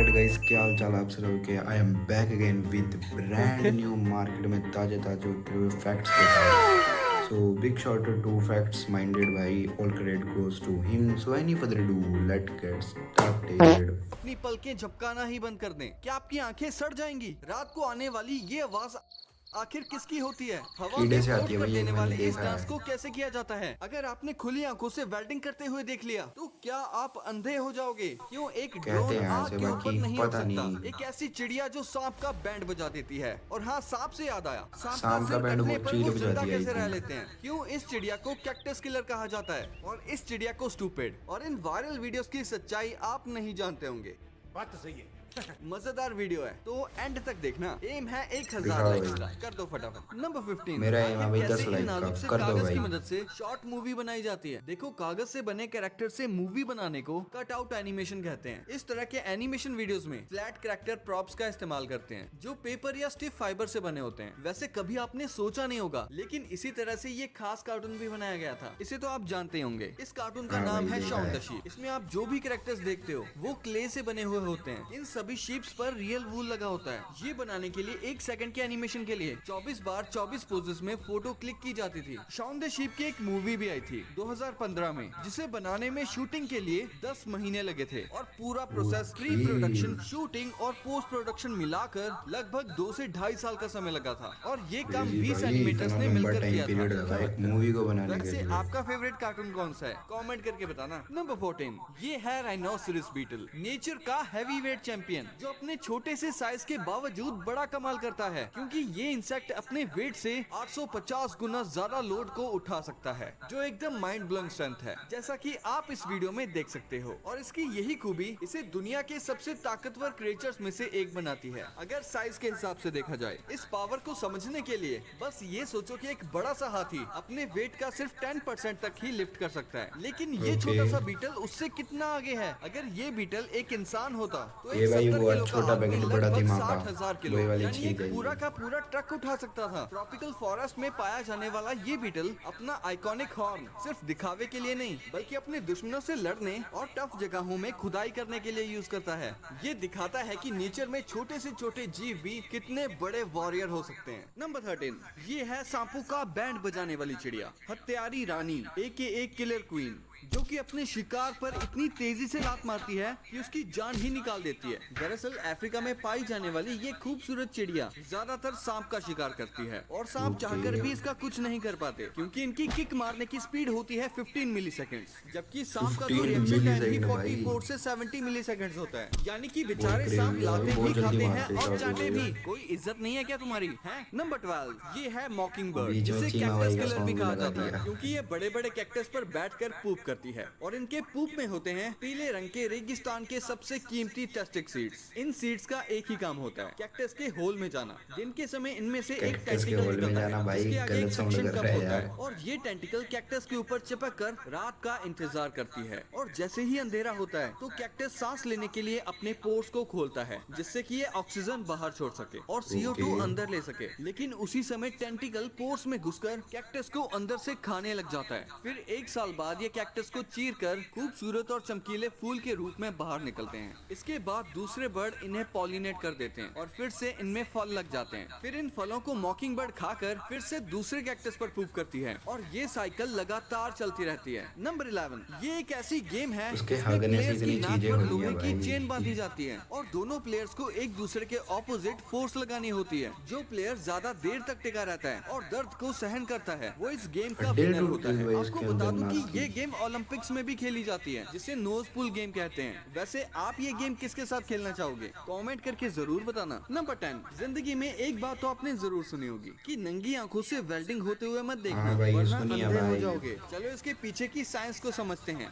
Alright guys, क्या हाल चाल आप सब के। I am back again with brand okay. New market में ताजे ताजे उतरे हुए फैक्ट्स के साथ। So big shot to facts minded भाई, all credit goes to him. So any further ado, let get started. अपनी पलकें झपकाना ही बंद कर दें। क्या आपकी आंखें सड़ जाएंगी? रात को आने वाली ये आवाज आखिर किसकी होती है? हवा कीड़े में से फ्लोट आती है कर भाई, एक देने मैंने वाले इस देखा डांस है। को कैसे किया जाता है? अगर आपने खुली आंखों से वेल्डिंग करते हुए देख लिया तो क्या आप अंधे हो जाओगे? क्यों एक कहते ड्रोन हैं आग ऐसे, के ऊपर बाकी नहीं उड़ पता सकता? नहीं। एक ऐसी चिड़िया जो सांप का बैंड बजा देती है। और हाँ, सांप से याद आया, सांप का शाम का सिर बैंड कटने वो पर चील वो बजा जिंदा दिया आई कैसे रह थिंक। लेते हैं? क्यों इस चिड़िया को कैक्टस किलर कहा जाता है और इस चिड़िया को स्टूपिड? और इन वायरल वीडियोस की सच्चाई आप नहीं जानते होंगे। बात तो सही है। मजेदार वीडियो है तो एंड तक देखना। एम है 1000 दिखाओ लाइक्स भाई। का। कर दो फटाफट। नंबर 15। मेरा एम है आखिर भाई कैसे 10 इन लाइक का, नाजुक से कर दो कागज की भाई। मदद से शॉर्ट मूवी बनाई जाती है? देखो, कागज से बने कैरेक्टर से मूवी बनाने को कट आउट एनिमेशन कहते हैं। इस तरह के एनिमेशन वीडियोस में फ्लैट कैरेक्टर प्रॉप्स का इस्तेमाल करते हैं जो पेपर या स्टिफ फाइबर से बने होते हैं। वैसे कभी आपने सोचा नहीं होगा, लेकिन इसी तरह से ये खास कार्टून भी बनाया गया था। इसे तो आप जानते होंगे। इस कार्टून का हाँ नाम भाई, है देखा शॉन है। The sheep. इसमें आप जो भी कैरेक्टर्स देखते हो वो क्ले से बने हुए होते हैं। इन सभी शीप्स पर रियल वूल लगा होता है। ये बनाने के लिए 1 सेकंड के एनिमेशन के लिए 24 बार 24 पोजेस में फोटो क्लिक की जाती थी। शॉन द शीप की एक मूवी भी आई थी 2015 में, जिसे बनाने में शूटिंग के लिए 10 महीने लगे थे और पूरा process pre production, okay. Shooting और पोस्ट प्रोडक्शन मिलाकर लगभग 2 से 2.5 साल का समय लगा था। और ये काम क्रेजी 20 भाई, एनिमेटर्स इतना ने लंबा मिलकर टाइम किया पीरियड था। लगा एक मूवी को बनाने के वैसे लिए। आपका फेवरेट कार्टून कौन सा है? कमेंट करके बताना। नंबर 14। ये है राइनोसरस बीटल, नेचर का हैवी वेट चैंपियन, जो अपने छोटे से साइज के बावजूद बड़ा कमाल करता है, क्योंकि ये इंसेक्ट अपने वेट से 850 गुना ज्यादा लोड को उठा सकता है, जो एकदम माइंड ब्लोइंग स्ट्रेंथ है, जैसा कि आप इस वीडियो में देख सकते हो। और इसकी यही खूबी इसे दुनिया के सबसे ताकतवर क्रिएचर्स में से एक बनाती है, अगर साइज के हिसाब से देखा जाए। इस पावर को समझने के लिए बस ये सोचो कि एक बड़ा सा हाथी अपने वेट का सिर्फ 10% तक ही लिफ्ट कर सकता है, लेकिन ये ओके। छोटा सा बीटल उससे कितना आगे है। अगर ये बीटल एक इंसान होता तो एक ये भाई 70 वो किलो का छोटा आदमी पैकेट बड़ा लगभग दिमाग का, 60,000 किलो, वही वाली यानी एक चीज है पूरा ये। का पूरा ट्रक उठा सकता था। ट्रॉपिकल फॉरेस्ट में पाया जाने वाला ये बीटल अपना आइकॉनिक हॉर्न सिर्फ दिखावे के लिए नहीं, बल्कि अपने दुश्मनों से लड़ने और टफ जगहों में खुदाई करने के लिए यूज करता है। ये दिखाता है कि नेचर में छोटे से छोटे जीव भी कितने बड़े वॉरियर हो सकते हैं। नंबर 13। ये है सांपों का बैंड बजाने वाली चिड़िया, हत्यारी रानी AKA किलर क्वीन, जो कि अपने शिकार पर इतनी तेजी से लात मारती है कि उसकी जान ही निकाल देती है। दरअसल अफ्रीका में पाई जाने वाली ये खूबसूरत चिड़िया ज्यादातर सांप का शिकार करती है, और सांप चाहकर भी इसका कुछ नहीं कर पाते, क्योंकि इनकी किक मारने की स्पीड होती है 15 मिलीसेकंड्स, जबकि सांप का तो 15 रिएक्शन टाइम ही मिलीसेकंड भाई। 44 से 70 मिलीसेकंड्स होता है। यानी कि बहुत बेचारे क्रेजी सांप है भाई, लाते बहुत भी जल्दी खाते हैं मारते और हैं चाटे सांप भी। को। कोई इज्जत नहीं है क्या तुम्हारी? है? नंबर 12। ये है मॉकिंग बर्ड, बीच में जिसे चीमा कैक्टस भाई का किलर भी सॉन्ग भी कहा लगा जाता है, दिया। क्योंकि ये बड़े बड़े कैक्टस पर बैठकर पूप करती है। और इनके पूप में होते हैं पीले रंग के रेगिस्तान के सबसे कीमती टेस्टिक सीड्स। इन सीड्स का एक ही काम होता है, कैक्टस के होल में जाना। दिन के समय इनमें से एक कैक्टस के टेंटिकल होल में निकलता जाना है, भाई, जिसके आगे एक गलत साउंड सक्शन कर कप रहा है होता है, यार। और ये टेंटिकल कैक्टस के ऊपर चिपक कर रात का इंतजार करती है। और जैसे ही अंधेरा होता है तो कैक्टस सांस लेने के लिए अपने पोर्स को खोलता है, जिससे कि ये ऑक्सीजन बाहर छोड़ सके और CO2 ओके। अंदर ले सके। लेकिन उसी समय टेंटिकल पोर्स में घुसकर कैक्टस को अंदर से खाने लग जाता है। फिर 1 साल बाद ये कैक्टस को चीर कर खूबसूरत और चमकीले फूल के रूप में बाहर निकलते हैं। इसके बाद दूसरे बर्ड इन्हें पॉलिनेट कर देते हैं और फिर से इनमें फल लग जाते हैं। फिर इन फलों को मॉकिंग बर्ड खाकर फिर से दूसरे कैक्टस पर पूप करती है, और ये साइकिल लगातार चलती रहती है। नंबर 11। ये एक ऐसी गेम है उसके जिसमें हगने से प्लेयर्स की इतनी नाक चीजें पर होती लोहे हैं की भाई। चेन बांधी जाती है, और दोनों प्लेयर्स को एक दूसरे के ऑपोजिट फोर्स लगानी होती है। जो प्लेयर ज्यादा देर तक टिका रहता है और दर्द को सहन करता है, वो इस गेम का हड्डियाँ विनर टूट होता गई है। भाई आपको इसके बता अंदर दूं कि नाक की। ये गेम ओलंपिक्स में भी खेली जाती है, जिसे नोज पुल गेम कहते हैं। वैसे आप ये गेम किसके साथ खेलना चाहोगे? कमेंट करके जरूर बताना। नंबर 10। जिंदगी में एक बात तो आपने जरूर सुनी होगी कि नंगी आंखों से वेल्डिंग होते हुए मत देखना, हाँ भाई, वरना सुनिए अंधे हो भाई। जाओगे। चलो इसके पीछे की साइंस को समझते हैं।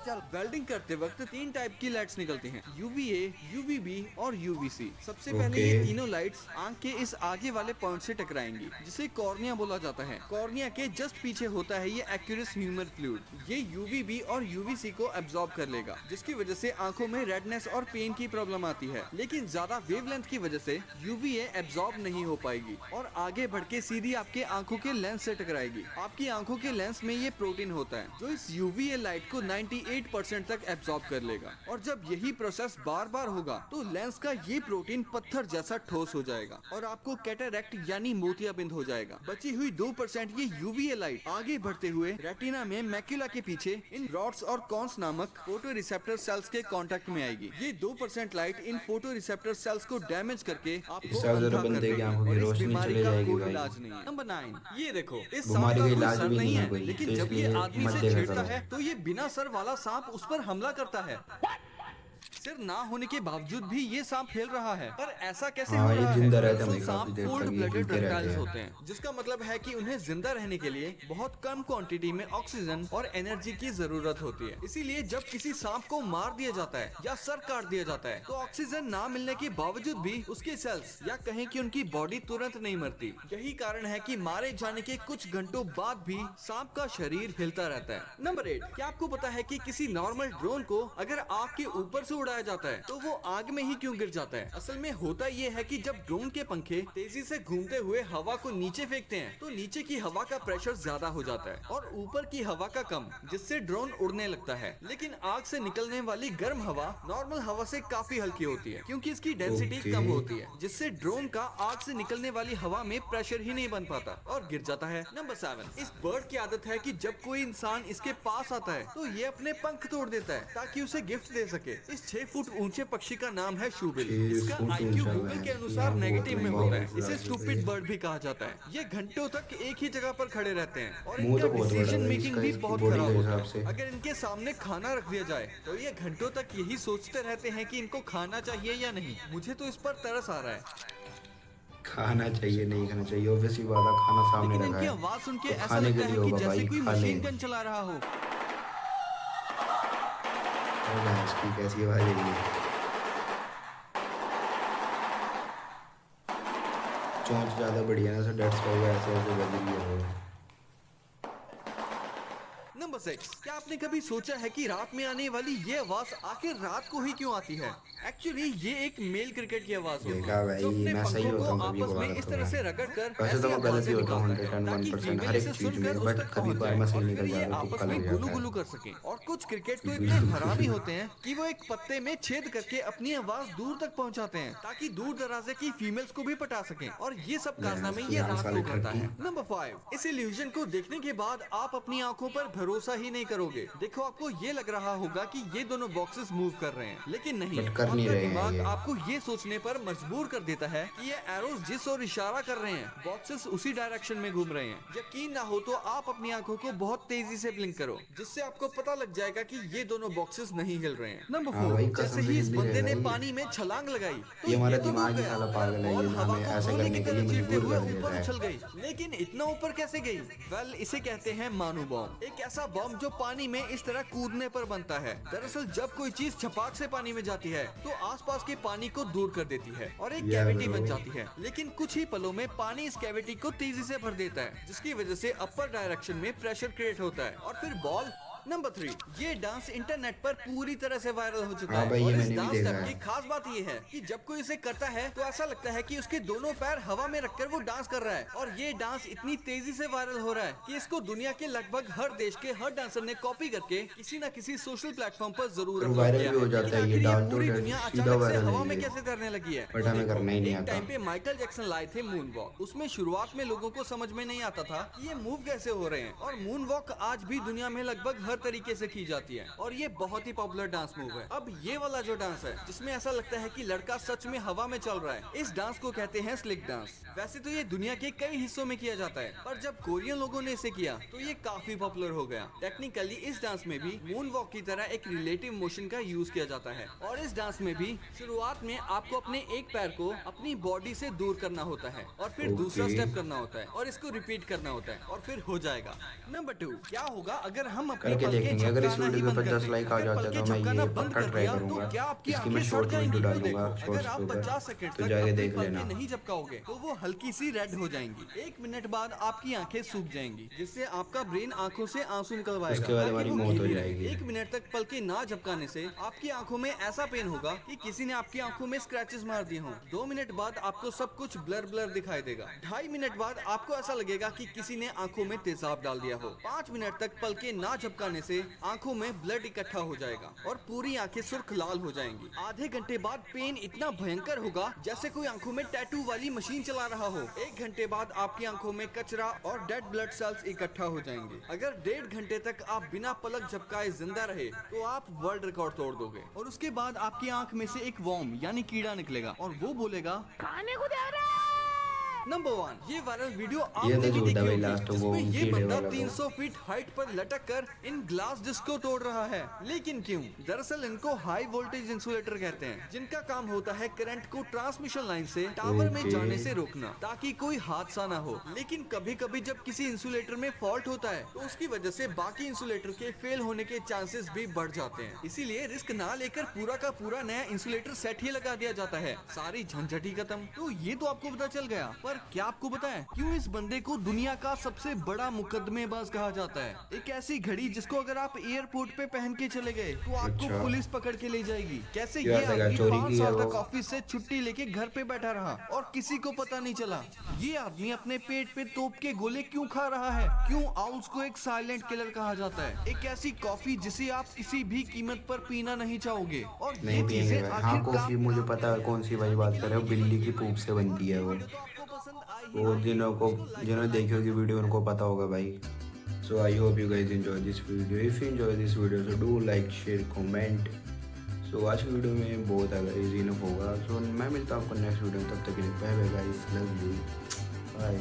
चल, वेल्डिंग करते वक्त 3 टाइप की लाइट्स निकलती हैं, UVA, UVB और UVC। सबसे पहले ओके। ये तीनों लाइट्स आंख के इस आगे वाले पॉइंट से टकराएंगी, जिसे कॉर्निया बोला जाता है। कॉर्निया के जस्ट पीछे होता है ये एक्यूरस ह्यूमर फ्लूइड। ये UVB और UVC को एब्जॉर्ब कर लेगा, जिसकी वजह से आंखों में रेडनेस और पेन की प्रॉब्लम आती है। लेकिन ज्यादा वेवलेंथ की वजह से UVA एब्जॉर्ब नहीं हो पाएगी और आगे बढ़ के सीधी आपके आंखों के लेंस से टकराएगी। आपकी आंखों के लेंस में ये प्रोटीन होता है जो इस UVA लाइट को 98 8% तक एब्जॉर्ब कर लेगा। और जब यही प्रोसेस बार बार होगा तो लेंस का ये प्रोटीन पत्थर जैसा ठोस हो जाएगा और आपको कैटरैक्ट यानी मोतियाबिंद हो जाएगा। बची हुई 2% ये यूवीए लाइट आगे बढ़ते हुए रेटिना में मैक्यूला के पीछे इन रॉड्स और कॉन्स नामक फोटो रिसेप्टर सेल्स के कांटेक्ट में आएगी। ये 2% light in photo receptor cells को डैमेज करके आपको इससे ज्यादा अंधा कर बंदे की देगी आंखों की और इस रोशनी बीमारी चले का जाएगी कोई भाई। इलाज नहीं है। नंबर 9, ये देखो, इस सांप बीमारी का का कोई इलाज सर भी नहीं नहीं है है, कोई, लेकिन तो जब ये इसलिए आदमी मत से देखा छेड़ता करो। है तो ये बिना सर वाला सांप उस पर हमला करता है। सिर ना होने के बावजूद भी ये सांप फैल रहा है, पर ऐसा कैसे हाँ, हो ये रहा है? जिंदा रहते हैं दरअसल भाई, काफी सांप देर कोल्ड तक ये ब्लडेड जीते रहते रेप्टाइल्स हैं। होते हैं, जिसका मतलब है कि उन्हें जिंदा रहने के लिए बहुत कम क्वांटिटी में ऑक्सीजन और एनर्जी की जरूरत होती है। इसीलिए जब किसी सांप को मार दिया जाता है या सर काट दिया जाता है तो ऑक्सीजन ना मिलने के बावजूद भी उसके सेल्स या कहें कि उनकी बॉडी तुरंत नहीं मरती। यही कारण है कि मारे जाने के कुछ घंटों बाद भी सांप का शरीर हिलता रहता है। नंबर 8, क्या आपको पता है कि किसी नॉर्मल ड्रोन को अगर आग के ऊपर से उड़ाया जाता है तो वो आग में ही क्यों गिर जाता है? असल में होता ये है कि जब ड्रोन के पंखे तेजी से घूमते हुए हवा को नीचे फेंकते हैं तो नीचे की हवा का प्रेशर ज्यादा हो जाता है और ऊपर की हवा का कम, जिससे ड्रोन उड़ने लगता है। लेकिन आग से निकलने वाली गर्म हवा नॉर्मल हवा से काफी हल्की होती है क्योंकि इसकी डेंसिटी ओके। कम होती है, जिससे ड्रोन का आग से निकलने वाली हवा में प्रेशर ही नहीं बन पाता और गिर जाता है। नंबर 7, इस बर्ड की आदत है कि जब कोई इंसान इसके पास आता है तो ये अपने पंख तोड़ देता है ताकि उसे गिफ्ट दे सके। इस 6 फुट ऊंचे पक्षी का नाम है शूबिल। 6 इसका फुट आईक्यू ऊंचा गूगल है। के अनुसार ये नेगेटिव बहुत में लंबा होता है। होगा इसे ये। स्टूपिड बर्ड भी कहा जाता है। ये घंटों तक एक ही जगह पर खड़े रहते हैं और मुंह इनका तो बहुत बड़ा डिसीजन है मेकिंग इसका, भी इसकी बहुत बॉडी खराब के होता हिसाब से। है। अगर इनके सामने खाना रख दिया जाए तो ये घंटों तक यही सोचते रहते हैं कि इनको खाना चाहिए या नहीं। मुझे तो इस पर तरस आ रहा है। खाना चाहिए नहीं खाना चाहिए, ऑब्वियसली बात है, खाना सामने लेकिन रखा इनकी है आवाज सुन के तो ऐसा खाने के लगता लिए है कि होगा जैसे भाई, कोई खा ले। मशीन गन चला रहा हो। और भैंस की कैसी आवाज है ये? चोंच ज्यादा बढ़िया ना, सो डेट्स का होगा, ऐसे ऐसे बज रही है वो। नंबर 6, क्या आपने कभी सोचा है कि रात में आने वाली ये आवाज आखिर रात को ही क्यों आती है? एक्चुअली ये एक मेल क्रिकेट की आवाज होती देखा है भाई, जो अपने मैं सही पंखों होता को हूँ कभी आपस में कभार इस तो तरह मैं। से रगड़ कर वैसे तो ऐसी मैं गलत आवाजें ही होता हूँ, निकालता है ताकि 101% फीमेल हर इसे एक चीज सुनकर में, उस बट तक कभी पहुंच कभार जाए मैं सही और निकल फिर ये जाता हूँ, आपस तुक्का में लग गुलू जाता गुलू है। कर सके। और कुछ क्रिकेट तो इतने हरामी होते हैं कि वो एक पत्ते में छेद करके अपनी आवाज दूर तक पहुंचाते हैं ताकि दूर दराजे की फीमेल्स को भी पटा सकें, और ये सब कारनामे ये रात को करता है। नंबर 5, इस इल्यूजन को देखने के बाद आप अपनी आंखों पर भरोसा ही नहीं करोगे। देखो, आपको ये लग रहा होगा कि ये दोनों बॉक्सेस मूव कर रहे हैं, लेकिन नहीं। बट कर नहीं आपका रहे हैं दिमाग ये। आपको ये सोचने पर मजबूर कर देता है कि ये एरोज जिस ओर इशारा कर रहे हैं बॉक्सेस उसी डायरेक्शन में घूम रहे हैं। यकीन ना हो तो आप अपनी आंखों को बहुत तेजी से ब्लिंक करो, जिससे आपको पता लग जाएगा कि ये दोनों बॉक्सेस नहीं हिल रहे हैं। नंबर हाँ 4, भाई, जैसे कसम से ही इस हिल नहीं बंदे रहा ने है ये। पानी में छलांग लगाई तो ये हमारा तो डूब दिमाग ही गया साला और पागल है, ये बॉल हवा हमें को ऐसा गोले करने की के तरह लिए चीरते मजबूर हुए कर देता ऊपर है। उछल गई। लेकिन इतना ऊपर कैसे गई? वेल, इसे कहते हैं मानू बॉम्ब। एक ऐसा बॉम्ब जो पानी में इस तरह कूदने पर बनता है। दरअसल जब कोई चीज छपाक से पानी में जाती है तो आसपास के पानी को दूर कर देती है और एक या कैविटी ब्रो। बन जाती है। लेकिन कुछ ही पलों में पानी इस कैविटी को तेजी से भर देता है, जिसकी वजह से अपर डायरेक्शन में प्रेशर क्रिएट होता है और फिर बॉल। नंबर 3, ये डांस इंटरनेट पर पूरी तरह से वायरल हो चुका हाँ है भाई, और ये इस मैंने भी डांस देखा स्टेप है। की खास बात ये है कि जब कोई इसे करता है तो ऐसा लगता है कि उसके दोनों पैर हवा में रखकर वो डांस कर रहा है। और ये डांस इतनी तेजी से वायरल हो रहा है कि इसको दुनिया के लगभग हर देश के हर डांसर ने कॉपी करके किसी न किसी सोशल प्लेटफॉर्म पर जरूर और अपलोड वायरल किया भी हो है। जाता लेकिन है ये आखिर डांस, तो पूरी डांस दुनिया सीधा अचानक से वायरल हवा है में ये। कैसे तैरने लगी है? बट तो हमें देखो, करना ही नहीं एक आता। टाइम पे माइकल जैक्सन लाए थे मून वॉक। उसमें शुरुआत में लोगों को समझ में नहीं आता था कि ये मूव कैसे हो रहे हैं, और मून वॉक आज भी दुनिया में लगभग हर तरीके से की जाती है और ये बहुत ही पॉपुलर डांस मूव है। अब ये वाला जो डांस है जिसमें ऐसा लगता है कि लड़का सच में हवा में चल रहा है, इस डांस को कहते हैं स्लिक डांस। वैसे तो ये दुनिया के कई हिस्सों में किया जाता है, पर जब कोरियन लोगों ने इसे किया तो ये काफी पॉपुलर हो गया। टेक्निकली इस डांस में भी मून वॉक की तरह एक रिलेटिव मोशन का यूज किया जाता है और इस डांस में भी शुरुआत में आपको अपने एक पैर को अपनी बॉडी से दूर करना होता है और फिर दूसरा Okay. स्टेप करना होता है और इसको रिपीट करना होता है और फिर हो जाएगा। नंबर 2, क्या होगा अगर हम अपनी करके पलकें देखेंगे। अगर इस झपकाना ही वीडियो बंद पे कर 10 दें? लाइक आ अगर जाते पलकें तो मैं झपकाना ये बंद पक्का कर ट्राई दिया करूंगा। तो क्या आपकी इसकी आंखें मैं सड़ शॉर्ट जाएंगी? वीडियो तो डालूंगा देखो, शॉर्ट्स अगर आप के ऊपर, 50 सेकंड तो तक जाके अपनी देख पलकें लेना। नहीं झपकाओगे तो वो हल्की सी रेड हो जाएंगी। 1 मिनट बाद आपकी आंखें सूख जाएंगी, जिससे आपका ब्रेन आंखों से आंसू निकलवाएगा उसके बाद ताकि हमारी वो मौत हो गीली रहे। जाएगी। 1 मिनट तक पलकें ना झपकाने से आपकी आंखों में ऐसा पेन होगा कि किसी ने आपकी आंखों में स्क्रैचेस मार दिए हों। 2 मिनट बाद आपको सब कुछ ब्लर ब्लर दिखाई देगा। 2.5 मिनट बाद आपको ऐसा लगेगा कि किसी ने आंखों में तेजाब डाल दिया हो। 5 मिनट तक पलकें ना झपकाने खाने से आंखों में ब्लड इकट्ठा हो जाएगा और पूरी आंखें सुर्ख लाल हो जाएंगी। आधे घंटे बाद पेन इतना भयंकर होगा जैसे कोई आंखों में टैटू वाली मशीन चला रहा हो। 1 घंटे बाद आपकी आंखों में कचरा और डेड ब्लड सेल्स इकट्ठा हो जाएंगे। अगर 1.5 घंटे तक आप बिना पलक झपकाए जिंदा रहे तो आप वर्ल्ड रिकॉर्ड तोड़ दोगे। और उसके बाद आपकी आंख में से एक वॉर्म यानी कीड़ा निकलेगा और वो बोलेगा खाने को दे रहा है। नंबर 1, ये वायरल वीडियो आपने भी देखी होगी, जिसमें ये बंदा 300 फीट हाइट पर लटक कर इन ग्लास डिस्क को तोड़ रहा है। लेकिन क्यों? दरअसल इनको हाई वोल्टेज इंसुलेटर कहते हैं, जिनका काम होता है करंट को ट्रांसमिशन लाइन से टावर में जाने से रोकना ताकि कोई हादसा ना हो। लेकिन कभी कभी जब किसी इंसुलेटर में फॉल्ट होता है तो उसकी वजह से बाकी इंसुलेटर के फेल होने के चांसेस भी बढ़ जाते हैं। इसीलिए रिस्क ना लेकर पूरा का पूरा नया इंसुलेटर सेट ही लगा दिया जाता है। सारी झंझट ही खत्म। तो ये तो आपको पता चल गया, पर क्या आपको पता है क्यों इस बंदे को दुनिया का सबसे बड़ा मुकदमेबाज कहा जाता है? एक ऐसी घड़ी जिसको अगर आप एयरपोर्ट पे पहन के चले गए तो आपको अच्छा। पुलिस पकड़ के ले जाएगी। कैसे क्या ये सगा आदमी चोरी 5 की है साल वो? तक ऑफिस से छुट्टी लेके घर पे बैठा रहा और किसी को पता नहीं चला। ये आदमी अपने पेट पे तोप के गोले क्यों खा रहा है? क्यों आउल्स को एक साइलेंट किलर कहा जाता है? एक ऐसी कॉफी जिसे आप किसी भी कीमत पर पीना नहीं चाहोगे। और ये नहीं पियेंगे चीजें भाई। हाँ, आखिर कॉफी मुझे पता है कौन सी भाई बात कर रहे हो, बिल्ली की पूप से बनती है वो। वो जिन्होंने देखी होगी वीडियो उनको पता होगा भाई। So I hope you guys enjoy this video. If you enjoy this video so do like share comment. So आज की वीडियो में बहुत अगर इजी इनफ होगा। सो मैं मिलता हूँ आपको नेक्स्ट वीडियो में, तब तक के लिए bye bye guys, love you, bye.